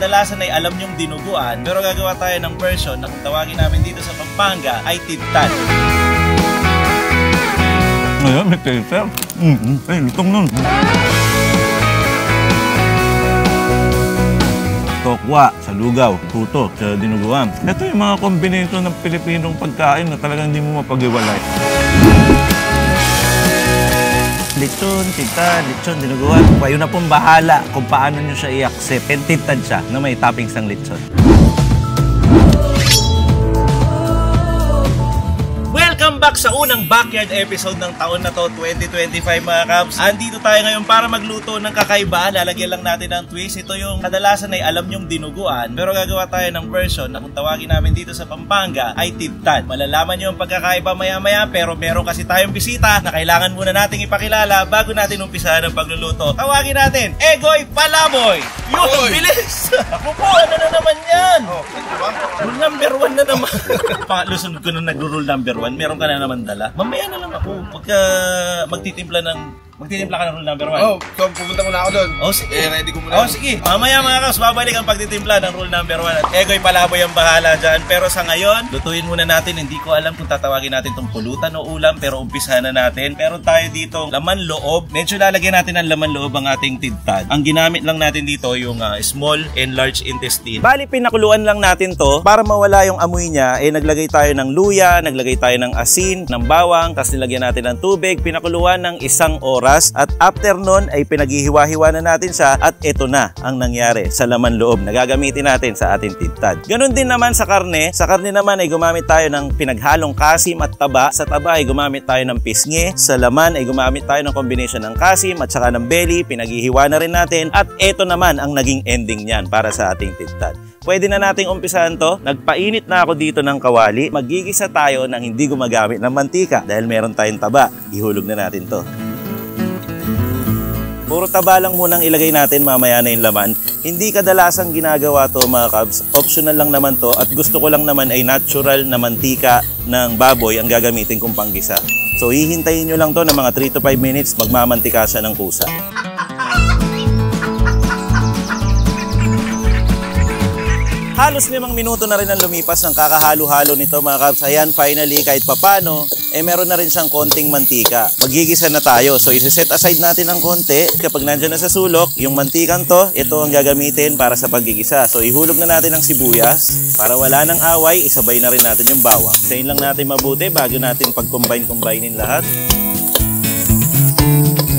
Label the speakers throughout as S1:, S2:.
S1: kadalasan ay alam nyong dinuguan, pero gagawa tayo ng version na kung tawagin namin dito sa Pampanga ay tidtad.
S2: Ayan, may taser. Ay, lutong nun. Tokwa sa lugaw, puto sa dinuguan. Ito yung mga kombinasyon ng Pilipinong pagkain na talagang hindi mo mapag-iwalay. Lechon, tidtad, lechon, dinuguan. Kayo na pong bahala kung paano nyo siya i-accept. And tidtad siya na may toppings ng lechon.
S1: Welcome back sa unang backyard episode ng taon na to, 2025 mga Kabs. Andito tayo ngayon para magluto ng kakaiba. Lalagyan lang natin ng twist. Ito yung kadalasan ay alam nyong dinuguan, pero gagawa tayo ng version na kung tawagin namin dito sa Pampanga ay tidtad. Malalaman nyo ang pagkakaiba maya-maya, pero meron kasi tayong bisita na kailangan muna nating ipakilala bago natin umpisahan ang pagluluto. Tawagin natin, Egoy Palaboy! Yun, bilis! Ako po, ano na naman yan? Rule number 1 na naman. Pangalusunod ko nung nag-rule number 1, meron ka na naman dala. Mamaya na lang ako pagka magtitimpla ka ng rule number 1.
S3: Oh, so pupunta muna ako doon.
S1: Oh, sige.
S3: Ready ko muna.
S1: Oh, sige. Mamaya mga Kabs, babalik ang pagtitimpla ng rule number 1. At Egoy Palaboy ang bahala dyan. Pero sa ngayon, lutuin muna natin. Hindi ko alam kung tatawagin natin itong pulutan o ulam, pero umpisahan na natin. Meron tayo dito laman loob. Medyo lalagyan natin ng laman loob ang ating tidtad. Ang ginamit lang natin dito yung small and large intestine. Bali, pinakuluan lang natin to para mawala yung amoy niya. Naglagay tayo ng luya, naglagay tayo ng asin, ng bawang, tapos nilagyan natin ng tubig. Pinakuluan ng 1 oras. At after nun ay pinaghihiwa-hiwa na natin siya at ito na ang nangyari sa laman loob na gagamitin natin sa ating tidtad. Ganon din naman sa karne. Sa karne naman ay gumamit tayo ng pinaghalong kasim at taba. Sa taba ay gumamit tayo ng pisngi. Sa laman ay gumamit tayo ng combination ng kasim at saka ng belly. Pinaghihiwa na rin natin. At ito naman ang naging ending niyan para sa ating tidtad. Pwede na nating umpisahan to. Nagpainit na ako dito ng kawali. Magigisa tayo ng hindi gumagamit ng mantika dahil meron tayong taba. Ihulog na natin to. Puro taba lang munang ilagay natin, mamaya na yung laman. Hindi kadalasang ginagawa to mga Kabs. Optional lang naman to at gusto ko lang naman ay natural na mantika ng baboy ang gagamitin kong panggisa. So hihintayin nyo lang to ng mga 3 to 5 minutes, magmamantika siya ng kusa. Halos 5 minuto na rin ang lumipas ng kakahalo-halo nito mga Kabs. Ayan, finally, kahit papano, meron na rin siyang konting mantika. Magigisa na tayo. So, isi-set aside natin ng konti. Kapag nandiyan na sa sulok, yung mantikan to, ito ang gagamitin para sa paggigisa. So, ihulog na natin ang sibuyas. Para wala ng away, isabay na rin natin yung bawang. Isayin lang natin mabuti bago natin pag-combine-combinein lahat.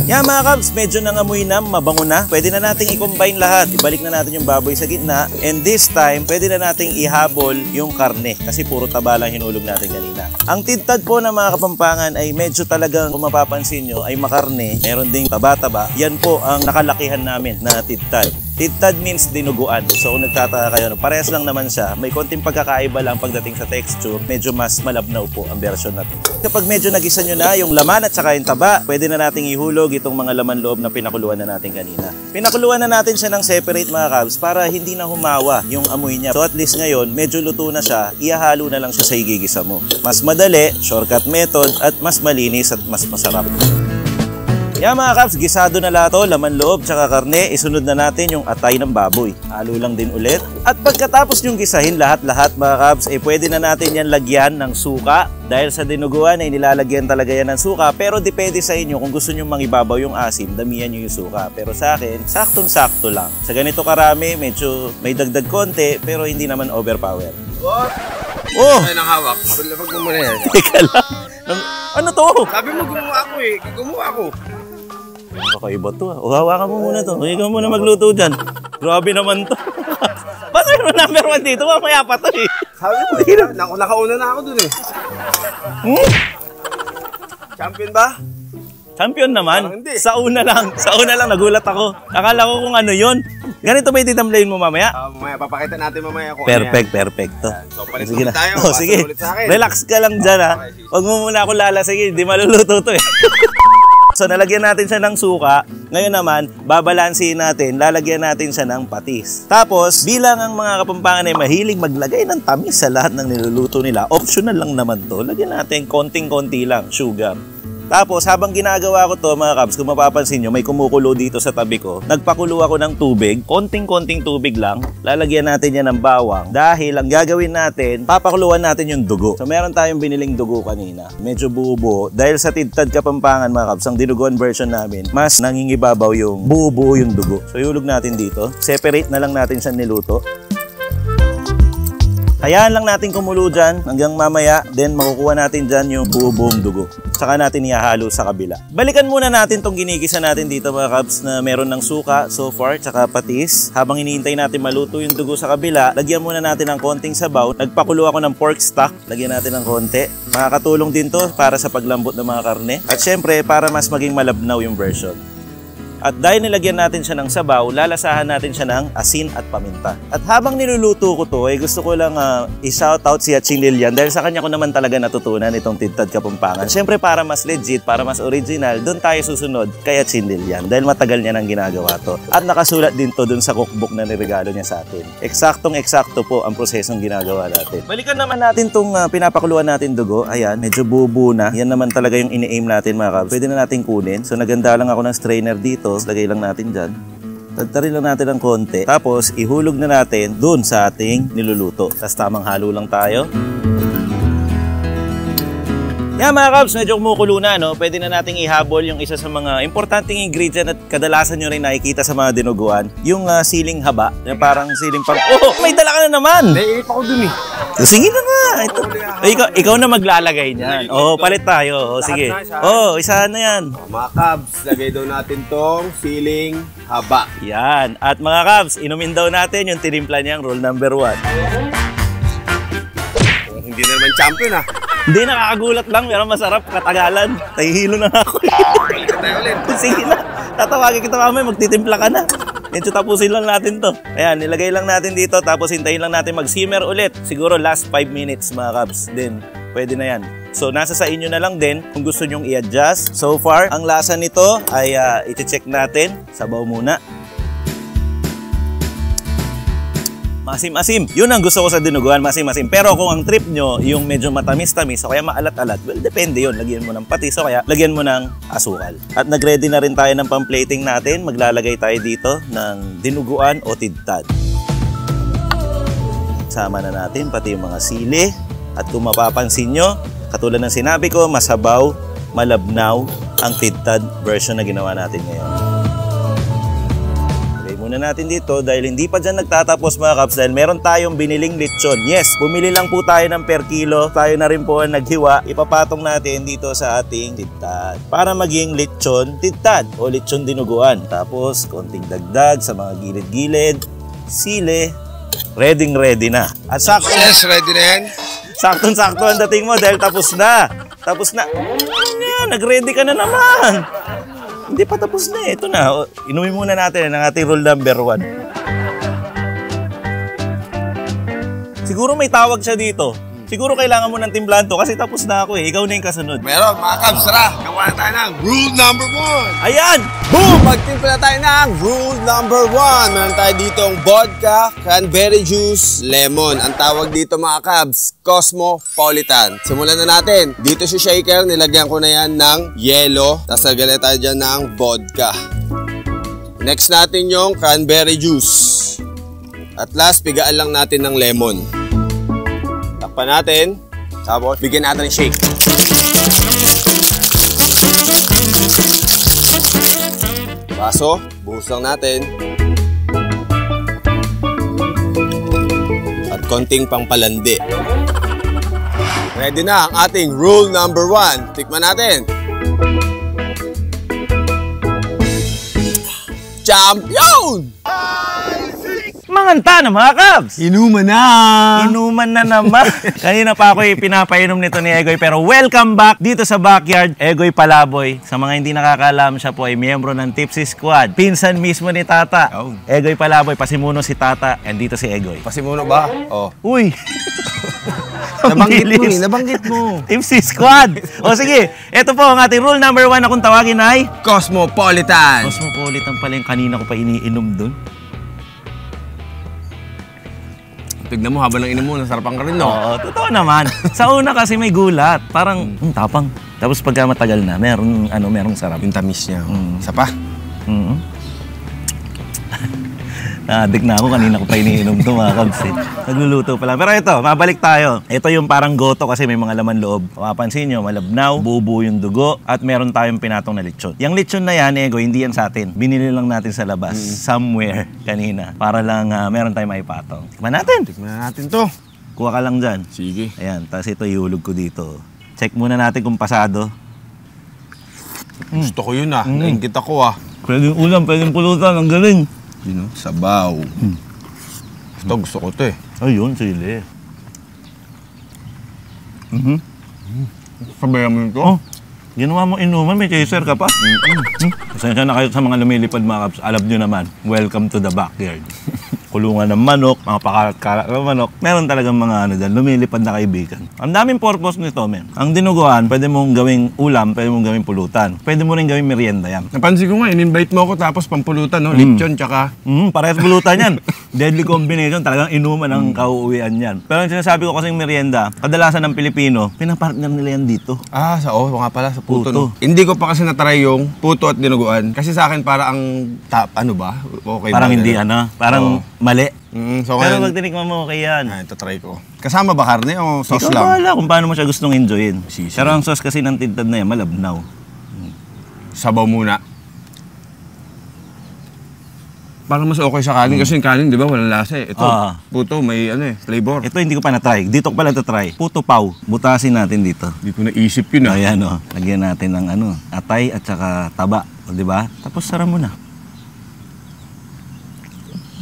S1: Yan mga Kabs, medyo nangamoy na, mabango na. Pwede na nating i-combine lahat. Ibalik na natin yung baboy sa gitna. And this time, pwede na nating ihabol yung karne. Kasi puro taba lang hinulog natin kanina. Ang tidtad po ng mga Kapampangan ay medyo talagang, kung mapapansin nyo, ay makarne. Meron ding taba-taba. Yan po ang nakalakihan namin na tidtad. Tidtad means dinuguan. So kung nagtataka kayo, parehas lang naman siya. May konting pagkakaiba lang pagdating sa texture. Medyo mas malabnaw po ang version natin. Kapag medyo nagisa nyo na yung laman at saka yung taba, pwede na nating ihulog itong mga laman loob na pinakuluan na natin kanina. Pinakuluan na natin siya ng separate mga Kabs para hindi na humawa yung amoy niya. So at least ngayon, medyo luto na siya, ihahalo na lang siya sa igigisa mo. Mas madali, shortcut method, at mas malinis at mas masarap. Yan mga Kabs, gisado na lahat to, laman loob tsaka karne, isunod na natin yung atay ng baboy. Halo lang din ulit. At pagkatapos yung gisahin lahat-lahat mga Kabs, pwede na natin yan lagyan ng suka. Dahil sa dinuguan ay nilalagyan talaga yan ng suka, pero depende sa inyo kung gusto nyo mangibabaw yung asim, damihan nyo yung suka. Pero sa akin, saktong-sakto lang. Sa ganito karami, medyo may dagdag konti, pero hindi naman overpower.
S3: What?
S1: Oh!
S3: Ay, nang hawak. Pag mo muna yan.
S1: Teka lang. Ano to?
S3: Sabi mo gumawa ako eh. Gumawa ako.
S1: Kakaiba to ah. O, hawakan mo muna to. Ikaw muna magluto dyan. Grabe naman to. Basta yung number 1 dito, mamaya pa to eh.
S3: Sabi mo, nakauna na ako dun eh. Champion ba?
S1: Champion naman.
S3: Hindi.
S1: Sa una lang nagulat ako. Akala ko kung ano yun. Ganito ba ititamlayin mo mamaya?
S3: Mamaya, papakita natin mamaya kung
S1: perfect,
S3: ano yan.
S1: perfecto.
S3: So, palit
S1: sige
S3: ulit tayo.
S1: Oh, sige. Relax ka lang dyan ha. Huwag mo muna ako lalasagin. Di maluluto to eh. So, nalagyan natin siya ng suka. Ngayon naman, babalansin natin, lalagyan natin siya ng patis. Tapos, bilang ang mga Kapampangan ay mahilig maglagay ng tamis sa lahat ng niluluto nila, optional lang naman to. Lagyan natin konting-konti lang, sugar. Tapos habang ginagawa ko to mga kabs, kung mapapansin nyo, may kumukulo dito sa tabi ko. Nagpakulo ako ng tubig, konting-konting tubig lang. Lalagyan natin yan ng bawang. Dahil ang gagawin natin, papakuluan natin yung dugo. So meron tayong biniling dugo kanina. Medyo buo-buo. Dahil sa Tidtad Kapampangan mga kabs, ang dinuguan version namin, mas nangingibabaw yung buo-buo yung dugo. So ihulog natin dito. Separate na lang natin siya niluto. Hayaan lang natin kumulo dyan hanggang mamaya, then makukuha natin dyan yung buo-buong dugo. Saka natin ihahalo sa kabila. Balikan muna natin tong ginigisa natin dito mga kabs na meron ng suka so far, tsaka patis. Habang hinihintay natin maluto yung dugo sa kabila, lagyan muna natin ng konting sabaw. Nagpakulo ako ng pork stock, lagyan natin ng konti. Makakatulong din to para sa paglambot ng mga karne. At syempre, para mas maging malabnaw yung version. At dahil nilagyan natin siya ng sabaw, lalasahan natin siya ng asin at paminta. At habang niluluto ko to, gusto ko lang i-shoutout si Aching Lilian dahil sa kanya ko naman talaga natutunan itong Tidtad Kapampangan. Siyempre para mas legit, para mas original, doon tayo susunod kay Aching Lilian dahil matagal niya nang ginagawa to. At nakasulat din to doon sa cookbook na niregalo niya sa atin. Eksaktong-eksakto po ang prosesong ginagawa natin. Balikan naman natin itong pinapakuluan natin dugo. Ayan, medyo bubu na. Yan naman talaga yung ini-aim natin mga kabs. Pwede na natin kunin. So naganda lang ako ng strainer dito. Lagay lang natin dyan. Tagtarin lang natin ng konti. Tapos, ihulog na natin dun sa ating niluluto. Tapos, tamang halo lang tayo. Yan mga kabs, medyo kumukulo na, no? Pwede na nating ihabol yung isa sa mga importanteng ingredient at kadalasan nyo rin nakikita sa mga dinuguan. Yung siling haba. Yung parang siling pang... Oh! May dala ka na naman!
S3: Naiip ako dun eh.
S1: Sige na nga. Ito. Ikaw na maglalagay niyan. Oh, palit tayo. Oh, sige. Oh, isahan na yan.
S3: Mga kabs, lagay daw natin tong siling haba.
S1: Yan. At mga kabs, inumin daw natin yung tinimpla niyang rule number 1.
S3: Hindi na naman champion ah.
S1: Hindi, nakakagulat lang. Pero masarap. Katagalan. Tahihilo na ako.
S3: Balik tayo ulit.
S1: Sige na. Tatawagin kita mamaya. Magtitimpla ka na. Medyo tapusin lang natin to. Ayan, nilagay lang natin dito. Tapos hintayin lang natin mag-simmer ulit. Siguro last 5 minutes mga kabs. Then, pwede na yan. So, nasa sa inyo na lang din kung gusto nyong i-adjust. So far, ang lasa nito ay iti-check natin. Sabaw muna. Masim-asim. Yun ang gusto ko sa dinuguan, masim-asim. Pero kung ang trip nyo, yung medyo matamis-tamis o kaya maalat-alat, well, depende yun. Lagyan mo ng patis o kaya lagyan mo ng asukal. At nag-ready na rin tayo ng pang-plating natin. Maglalagay tayo dito ng dinuguan o tidtad. Sama na natin pati yung mga sili. At kung mapapansin nyo, katulad ng sinabi ko, masabaw, malabnaw ang tidtad version na ginawa natin ngayon. Muna natin dito dahil hindi pa dyan nagtatapos mga kabs dahil meron tayong biniling lechon. Yes, bumili lang po tayo ng per kilo. Tayo na rin po ang naghiwa. Ipapatong natin dito sa ating tidtad para maging lechon tidtad o lechon dinuguan. Tapos konting dagdag sa mga gilid-gilid. Sili. Ready na. At sakto.
S3: Yes, ready na yan.
S1: Saktong-sakto ang dating mo dahil tapos na. Tapos na. Yan, nag-ready ka na naman. Hindi pa tapos na eh. Ito na. Inumin muna natin ang ating rule number 1. Siguro may tawag siya dito. Siguro kailangan mo ng timblan to kasi tapos na ako eh. Ikaw na yung kasunod.
S3: Meron, mga kabs, tara. Gawa na tayo ng rule number 1.
S1: Ayan!
S3: Boom! Magtimpla na tayo ng rule number 1. Meron tayo ditong vodka, cranberry juice, lemon. Ang tawag dito mga kabs, Cosmopolitan. Simulan na natin. Dito sa shaker, nilagyan ko na yan ng yelo. Tapos nagala tayo dyan ng vodka. Next natin yung cranberry juice. At last, pigaan lang natin ng lemon. Takpan natin. Tapos, bigyan natin ng shake. Baso, buhos lang natin. At konting pangpalandi. Ready na ang ating rule number 1. Tikman natin. Champion!
S1: Manganta na mga kabs!
S3: Inuman na!
S1: Inuman na naman. Kanina pa ako pinapainom nito ni Egoy pero welcome back dito sa backyard. Egoy Palaboy. Sa mga hindi nakakaalam, siya po ay miyembro ng Tipsy Squad. Pinsan mismo ni Tata.
S3: Oh.
S1: Egoy Palaboy, pasimuno si Tata and dito si Egoy.
S3: Pasimuno ba? Oh.
S1: Uy!
S3: Nabanggit mo.
S1: Tipsy Squad! O sige, ito po ang ating rule number 1 na kung tawagin ay
S3: Cosmopolitan.
S1: Cosmopolitan pala yung kanina ko pa iniinom dun.
S3: Tignan mo, habang nang inom mo, nasarapan ka rin, no?
S2: Oo, totoo naman. Sa una kasi may gulat. Parang, tapang. Tapos pagka matagal na, merong sarap.
S3: Yung tamis niya. Isa pa.
S2: Naadik na ako, kanina ko pa iniinom ito mga kabs eh. Nagluluto pala. Pero ito, mabalik tayo. Ito yung parang goto kasi may mga laman loob. Mapapansin nyo, malabnaw, buo yung dugo, at meron tayong pinatong na lechon. Yung lechon na yan, Ego, hindi yan sa atin. Binili lang natin sa labas, somewhere, kanina. Para lang meron tayong maipatong. Tikman natin.
S3: Tikman na natin to.
S2: Kuha ka lang dyan.
S3: Sige.
S2: Ayan, tapos ito ihulog ko dito. Check muna natin kung pasado.
S3: Gusto ko yun Naingit ako
S2: Pwedeng ulam, pwedeng pulutan. Ang galing.
S3: Yun sabaw. Ito, gusto ko to
S2: Ayun, sili.
S3: Sabayan mo ito?
S2: Oh, ginawa mo inuman, may chaser ka pa. Pasensya na kayo sa mga lumilipad mga kaps. Alam nyo naman, welcome to the backyard. Kulungan ng manok, mga pakalat-kalat ng manok. Meron talagang mga dyan, lumilipad na kaibigan. Ang daming purpose nito, men. Ang dinuguan, pwede mong gawing ulam, pwede mong gawing pulutan. Pwede mo rin gawing merienda yan.
S3: Napansin ko nga, in-invite mo ako tapos pampulutan, no? Lechon, tsaka...
S2: Parehas pulutan yan. Deadly combination, talagang inuman ang kauuwian yan. Pero ang sinasabi ko kasing merienda, kadalasan ng Pilipino, pinapartner nila yan dito.
S3: Nga pala, sa puto,
S2: Puto.
S3: no? Hindi ko pa kasi natry yung puto at dinuguan. Kasi sa akin, para ang top, ano ba? Okay
S2: Parang
S3: ba?
S2: hindi parang mali.
S3: So
S2: Pero
S3: ngayon,
S2: pag tinikman mo, okay yan.
S3: ito try ko. Kasama ba karne o sauce
S2: Ikaw
S3: lang?
S2: bahala kung paano mo siya gustong enjoyin.
S3: Sisi.
S2: Pero ang sauce kasi ng tintad na yan, malabnaw.
S3: Sabaw muna. Parang mas okay sa kanin kasi yung kanin, di ba, walang lasa Ito, puto, may flavor.
S2: Ito hindi ko pa na-try. Dito ko pala ito-try. Puto pau. Butasin natin dito.
S3: Hindi ko naisip yun
S2: Ayan lagyan natin ng atay at saka taba. O, di ba? Tapos sara mo na.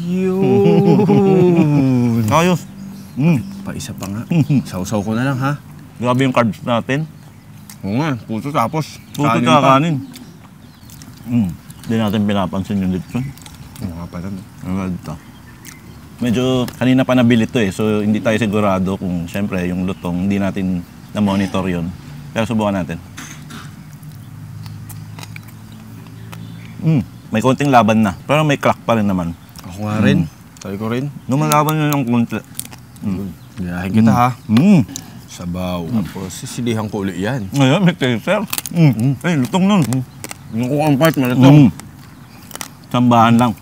S3: Yun.
S2: Ayos.
S3: Paisa pa nga. Sausaw ko na lang ha.
S2: Grabe yung carbs natin.
S3: Oo nga, puto tapos.
S2: Puto
S3: kanin
S2: at
S3: pa.
S2: kanin. Hindi natin pinapansin yung lechon.
S3: Oo nga pala.
S2: Medyo kanina pa nabili to so hindi tayo sigurado kung syempre yung lutong hindi natin na-monitor yun. Pero subukan natin. May konting laban na, pero may crack pa rin naman.
S3: Ako nga rin. Try ko rin.
S2: Lumalaban yun ng konti.
S3: Gayahin kita ha. Sabaw.
S2: Mm.
S3: Tapos sisilihan ko ulit yan.
S2: Ngayon, may taser. Ay, lutong nun.
S3: Yung kung part, malutong.
S2: Sambahan lang.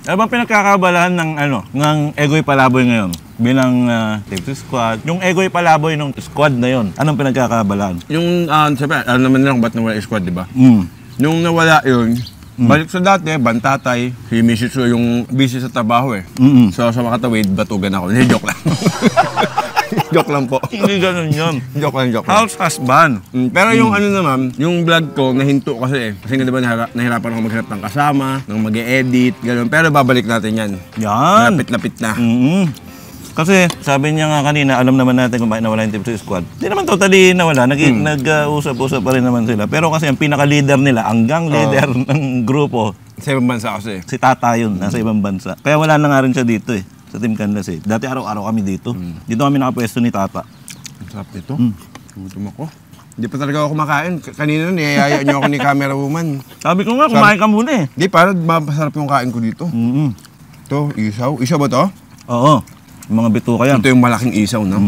S2: Ano bang pinagkakabalahan ng Egoy Palaboy ngayon? Bilang Tipsy Squad. Yung Egoy Palaboy ng squad na yon, anong pinagkakabalahan?
S3: Yung, sabi, alam naman nila kung ba't nawala yung squad, di ba?
S2: Mm.
S3: Nung nawala yun, balik sa dati, bantatay, si Mrs. Su yung busy sa trabaho So sa makatawid, batugan ako. Hindi, joke lang. Joke lang po.
S2: Hindi ganun yun.
S3: Joke lang.
S2: House husband.
S3: Pero yung naman, yung vlog ko, nahinto kasi Kasi nga diba nahirapan ako maghanap ng kasama, ng mag-e-edit, gano'n. Pero babalik natin yan.
S2: Yan.
S3: Lapit-lapit na.
S2: Kasi sabi niya nga kanina, alam naman natin kung bakit nawala yung Tipsy Squad. Hindi naman totally nawala. Nag-usap-usap pa rin naman sila. Pero kasi ang pinaka-leader nila, hanggang leader ng grupo,
S3: Sa ibang bansa kasi.
S2: si Tata yun, nasa ibang bansa. Kaya wala na nga rin siya dito sa Team Canlas Dati araw-araw kami dito. Dito kami nakapwesto ni Tata.
S3: Ang sarap nito. Gutom ako. Hindi pa talaga ako kumakain. Kanina niyayaya niyo ako ni camera woman.
S2: Sabi ko nga, kumain ka muna
S3: Hindi, para mapasarap yung kain ko dito. Ito, isaw. Isaw ba to?
S2: Oo. Yung mga bituka yan.
S3: Ito yung malaking isaw, no?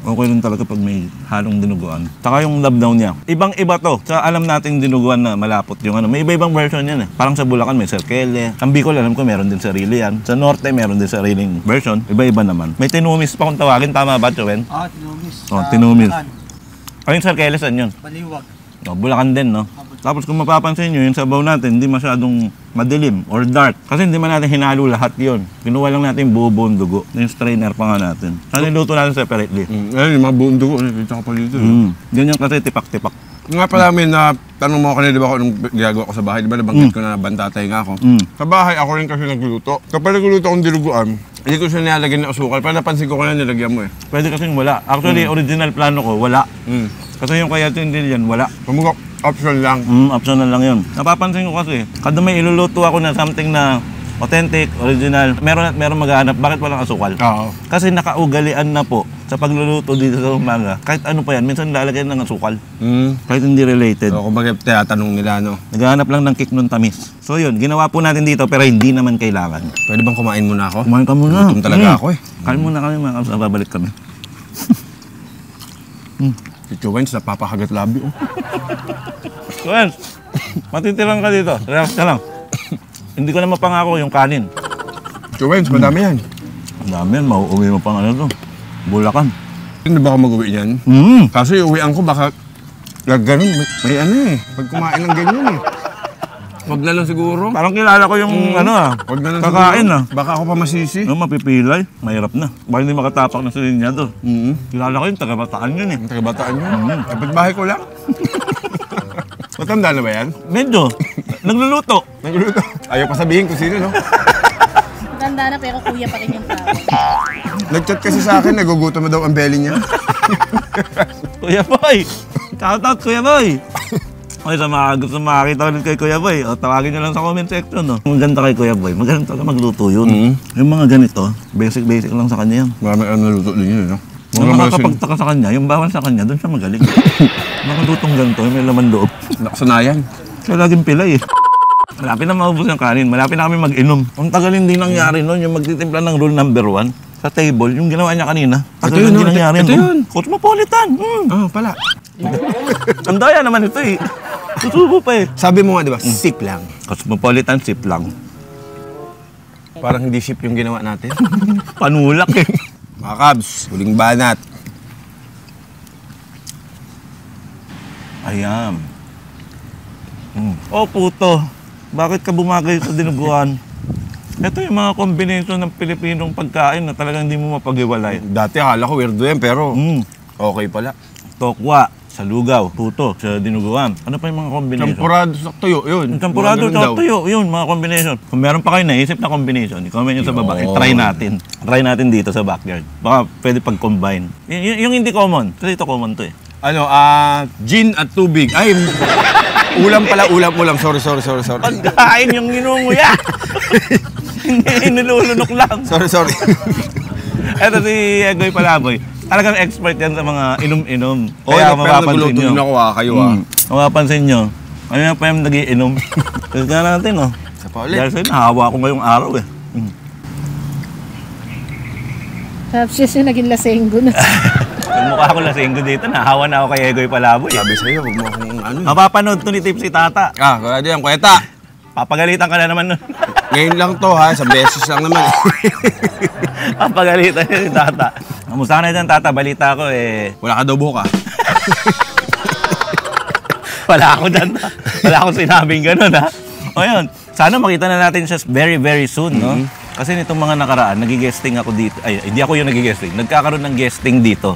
S2: Okay rin talaga pag may halong dinuguan. Saka yung labnaw niya. Ibang-iba to. Sa alam nating dinuguan na malapot yung may iba-ibang version yan Parang sa Bulacan may serkele. Ang Bicol alam ko meron din sarili yan. Sa Norte meron din sariling version. Iba-iba naman. May tinumis pa kung tawagin. Tama ba, Joven?
S4: Tinumis.
S2: Tinumis. Yung serkele saan yun?
S4: Baliwag.
S2: Bulacan din, no? Tapos kung mapapansin nyo, yung sabaw natin, hindi masyadong madilim or dark. Kasi hindi man natin hinalo lahat yon. Kinuha lang natin yung buong dugo. Yung strainer pa nga natin. Niluto natin separately.
S3: Ayun, yung mga buong dugo. Nakita ko pa dito.
S2: Ganyan kasi tipak-tipak.
S3: Nga pala may na tanong mo kanina, di ba ako nung ginagawa ko sa bahay, di ba nabanggit ko na bantatay nga ako. Sa bahay, ako rin kasi nagluto. Kapag nagluto akong diluguan, hindi ko siya nilalagyan ng asukal. Pero napansin ko na nilagyan mo
S2: Pwede kasing wala. Actually, original plano ko, wala. Kasi yung kaya yan, wala.
S3: Kumukha, option lang.
S2: Optional lang yun. Napapansin ko kasi, kada may iluluto ako na something na authentic, original, meron maghahanap, bakit walang asukal?
S3: Oo.
S2: Kasi nakaugalian na po sa pagluluto dito sa umaga, kahit ano pa yan, minsan lalagyan ng asukal.
S3: Hmm.
S2: Kahit hindi related.
S3: So, kumbaga tinatanong nila, no?
S2: Naghahanap lang ng kick nun tamis. So yun, ginawa po natin dito pero hindi naman kailangan.
S3: Pwede bang kumain muna ako?
S2: Kumain ka muna.
S3: Gutom talaga ako eh.
S2: Kain muna kami mga kabs, babalik kami.
S3: Si Chuwens, napapahagat labi, oh.
S2: Chuwens, matitirang ka dito. Relax ka lang. Hindi ko na mapangako yung kanin.
S3: Chuwens, madami yan.
S2: Ang dami yan, mauuwi mo pang ano to. Bulakan.
S3: Hindi ba ako mag-uwi yan? Kaso yung uwian ko baka ganun, may ano eh. Pag kumain ng ganyan eh. Huwag na lang siguro.
S2: Parang kilala ko yung ano
S3: Huwag na lang
S2: kakain
S3: siguro. Baka ako pa masisi.
S2: No, mapipilay. Mahirap na. Baka hindi makatapak na sa linya to. Kilala ko yung taga-Bataan yun eh.
S3: Ang taga-Bataan yun. Kapit bahay ko lang. Matanda na ba yan?
S2: Medyo. Nagluluto.
S3: Nagluluto. Ayaw pa sabihin kung sino, no?
S4: Tanda na pero kuya pa rin yung tao.
S3: Nag-chat kasi sa akin, nagugutom na daw ang belly niya.
S2: Kuya Boy! Shout out Kuya Boy! Okay, sa mga gusto makakita ulit kay Kuya Boy, o tawagin nyo lang sa comment section, no? Maganda kay Kuya Boy, magaling talaga magluto yun. Yung mga ganito, basic lang sa kanya yan.
S3: Marami ang naluto din yun, no?
S2: Yung nakakapagtaka sa kanya, yung bawal sa kanya, doon siya magaling. Nakalutong ganito, may laman loob.
S3: Nakasanayan.
S2: Siya laging pilay eh. Malapit na maubos yung kanin, malapit na kami mag-inom. Ang tagal hindi nangyari nun, yung magtitimpla ng rule number 1 sa table, yung ginawa niya kanina. Tagal hindi nangyari.
S3: Ito yun.
S2: Cosmopolitan.
S3: Oh, pala.
S2: Ang daya naman ito eh. Susubo pa eh.
S3: Sabi mo nga, di ba? Sip lang.
S2: Cosmopolitan sip lang.
S3: Parang hindi sip yung ginawa natin.
S2: Panulak eh.
S3: Mga Kabs, huling banat.
S2: Ayan. Oh puto, bakit ka bumagay sa dinuguan? Ito yung mga combination ng Pilipinong pagkain na talagang hindi mo mapag-iwalay.
S3: Dati akala ko weirdo yan, pero okay pala.
S2: Tokwa, sa lugaw, puto, sa dinuguan. Ano pa yung mga combination?
S3: Champurado sa tuyo, yun.
S2: Champurado
S3: Mga ganun
S2: sa
S3: daw.
S2: tuyo, yun, mga combination. Kung meron pa kayo naisip na combination, i-comment nyo sa baba. Try natin. Try natin dito sa backyard. Baka pwede pag-combine. Yung hindi common, kasi ito common to eh.
S3: Ano, gin at tubig. Ay, ulam pala, ulam. Sorry.
S2: Pagkain yung inunguya! Hindi, nilulunok lang.
S3: Sorry.
S2: Eto si Egoy Palaboy. Talagang expert yan sa mga inom-inom.
S3: Kaya
S2: Kaya
S3: pero
S2: mapapansin
S3: nagluto
S2: nyo.
S3: din ako kayo
S2: Mapapansin nyo. Ano na pa yung nag-iinom? Kasi nga natin, no?
S3: Sa pa ulit.
S2: Dahil sa'yo, nahawa ko ngayong araw eh.
S4: Tapos siya naging lasenggo na.
S2: Yung mukha ko lasinggo dito, nahawa na ako kay Egoy Palaboy.
S3: Sabi sa'yo, huwag mo akong ano.
S2: Mapapanood to ni Tipsy Tata.
S3: Kaya diyan, kweta.
S2: Papagalitan ka na naman nun.
S3: Ngayon lang to ha, sa beses lang naman.
S2: Papagalitan niya si Tata. Kamusta ka na dyan, Tata? Balita ko eh.
S3: Wala ka daw buka.
S2: Wala ako dyan. Wala akong sinabing gano'n, ha? O yun, sana makita na natin siya very, very soon, no? Kasi nitong mga nakaraan, nag-guesting ako dito. Ay, hindi ako yung nag-guesting. Nagkakaroon ng guesting dito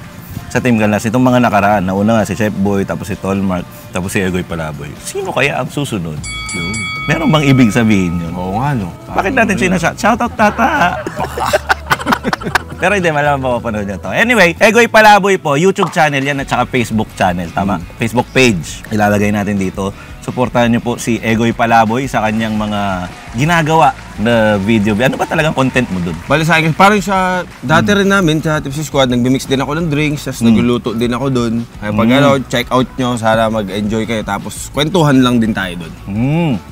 S2: sa Team Canlas. Itong mga nakaraan, nauna nga si Chef Boy, tapos si Tolmark, tapos si Egoy Palaboy. Sino kaya ang susunod? Meron bang ibig sabihin yun?
S3: Oo nga, no.
S2: Bakit natin sinashout? Shoutout, Tata! Pero hindi, malamang mapapanood niyo to. Anyway, Egoy Palaboy po, YouTube channel yan at saka Facebook channel, tama? Facebook page, ilalagay natin dito. Suportahan niyo po si Egoy Palaboy sa kanyang mga ginagawa na video. Ano ba talagang content mo dun?
S3: Bali sa akin, parang sa dati rin namin sa Tipsy Squad, nagbi-mix din ako ng drinks, tapos nagluluto din ako dun. Kaya pag check out nyo, sana mag-enjoy kayo, tapos kwentuhan lang din tayo dun.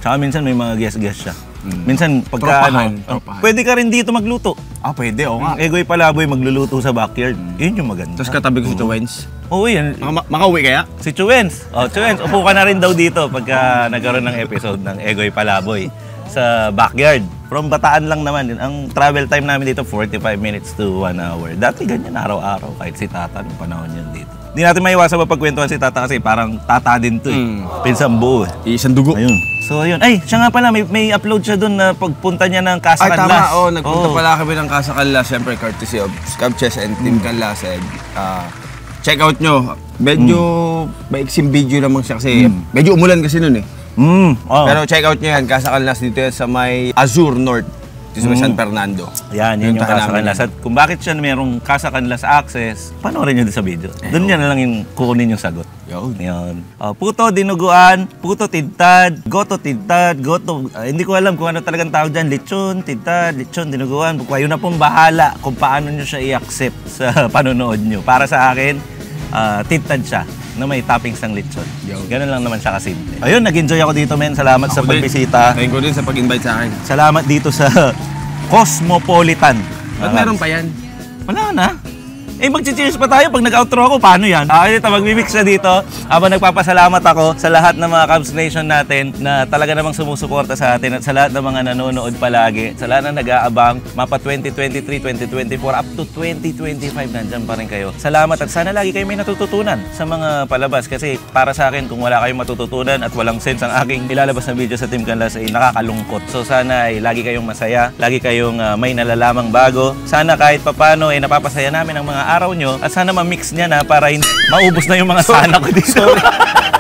S2: Tsaka minsan may mga guest siya. Minsan pagka
S3: Tropahan.
S2: pwede ka rin dito magluto.
S3: Pwede, oo nga.
S2: Egoy Palaboy magluluto sa backyard. Yun yung maganda.
S3: Tapos katabi ko si Chuwens.
S2: Oo, yan.
S3: Makauwi kaya?
S2: Si Chuwens. Chuwens, upo ka na rin daw dito pagka nagkaroon ng episode ng Egoy Palaboy sa backyard. From Bataan lang naman. Ang travel time namin dito, 45 minutes to 1 hour. Dati ganyan araw-araw, kahit si Tata nung panahon yun dito. Hindi natin maiwasan mapagkwentuhan si Tata kasi parang Tata din to eh. Pinsang buo eh.
S3: Isang dugo.
S2: Ayun. So ayun. Ay, siya nga pala, may upload siya doon na pagpunta niya ng Casa
S3: Ay,
S2: Canlas.
S3: tama. Nagpunta pala kami ng Casa Canlas. Siyempre, courtesy of Scab Chess and Team Canlas. Check out nyo. Medyo maiksing video naman siya kasi medyo umulan kasi nun eh. Pero check out nyo yan. Casa Canlas dito yan sa may Azure North. Dito sa San Fernando.
S2: Yan, yun yung
S3: Pinuntahan
S2: Casa
S3: namin
S2: Canlas. At kung bakit siya merong Casa Canlas access, panoorin nyo din sa video. Doon nyo na lang yung kukunin yung sagot. Yun. Puto, dinuguan, puto, tintad, goto, hindi ko alam kung ano talagang tawag dyan. Lechon, tintad, lechon, dinuguan. Kayo na pong bahala kung paano nyo siya i-accept sa panonood nyo. Para sa akin, tintad siya na may toppings ng lechon. Ganun lang naman siya kasimple. Ayun, nag-enjoy ako dito, men. Salamat sa pagbisita.
S3: Thank you din sa pag-invite sa akin.
S2: Salamat dito sa Cosmopolitan.
S3: Ba't meron pa yan?
S2: Wala na. Mag-cheers pa tayo pag nag-outro ako. Paano yan? Ito, mag-mimix na dito. Habang nagpapasalamat ako sa lahat ng mga Cubs Nation natin na talaga namang sumusuporta sa atin at sa lahat ng mga nanonood palagi, sa lahat na nag-aabang, mapa 2023, 2024, up to 2025, nandyan pa rin kayo. Salamat at sana lagi kayo may natututunan sa mga palabas kasi para sa akin, kung wala kayong matututunan at walang sense ang aking ilalabas na video sa Team Canlas ay nakakalungkot. So sana ay lagi kayong masaya, lagi kayong may nalalamang bago. Sana kahit papano ay napapasaya namin ang mga araw nyo at sana ma-mix niya na para maubos na yung mga sana ko dito.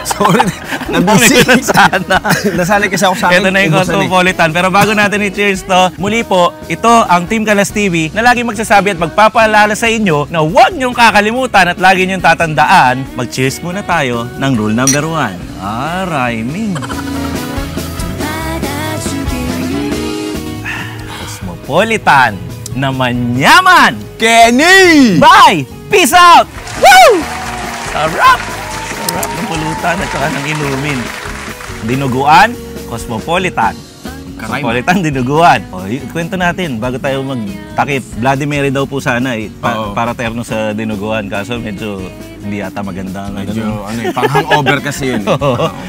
S3: Sorry. Nabisi.
S2: Sana.
S3: Nasali kasi ako sa akin.
S2: Ito na yung Cosmopolitan. Pero bago natin i-cheers to, muli po, ito ang Team Canlas TV na lagi magsasabi at magpapaalala sa inyo na huwag niyong kakalimutan at lagi niyong tatandaan, mag-cheers muna tayo ng rule number 1. Rhyming. Cosmopolitan na manyaman.
S3: Kenny!
S2: Bye! Peace out! Woo! Sarap! Sarap ng pulutan at saka ng inumin. Dinuguan, Cosmopolitan. Cosmopolitan, dinuguan. Kwento natin bago tayo magtakip. Bloody Mary daw po sana para terno sa dinuguan. Kaso medyo hindi yata maganda.
S3: Medyo pang-hangover kasi yun.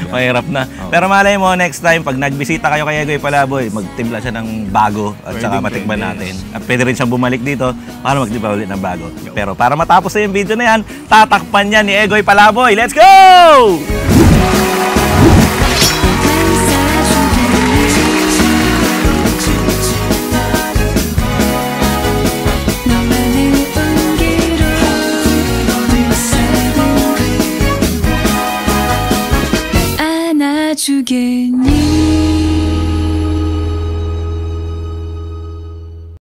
S2: Mahirap na. Pero malay mo, next time, pag nagbisita kayo kay Egoy Palaboy, magtimpla siya ng bago at saka matikman natin. At pwede rin siyang bumalik dito para magtimpla ulit ng bago. Pero para matapos na yung video na yan, tatakpan yan ni Egoy Palaboy. Let's go!